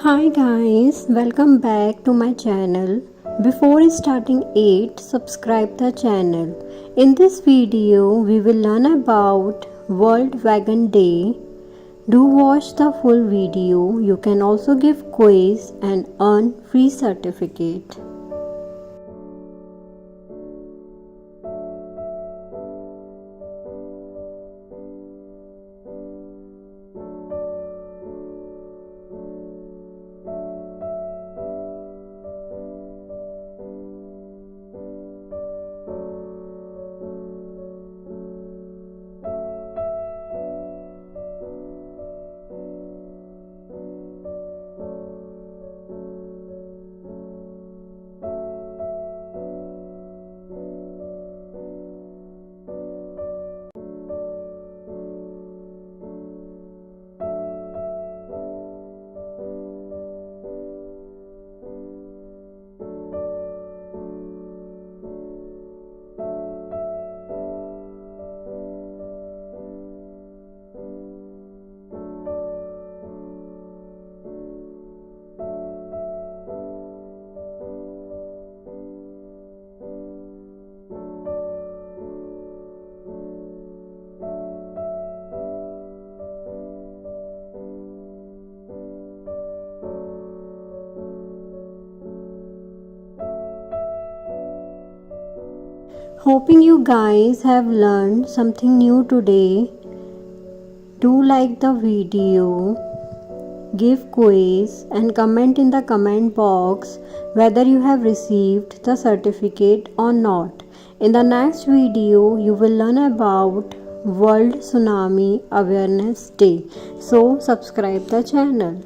Hi guys, welcome back to my channel. Before starting it, subscribe the channel. In this video, we will learn about World Vegan Day. Do watch the full video. You can also give quiz and earn free certificate. Hoping you guys have learned something new today. Do like the video, give quiz and comment in the comment box whether you have received the certificate or not. In the next video, you will learn about World Tsunami Awareness Day. So subscribe the channel.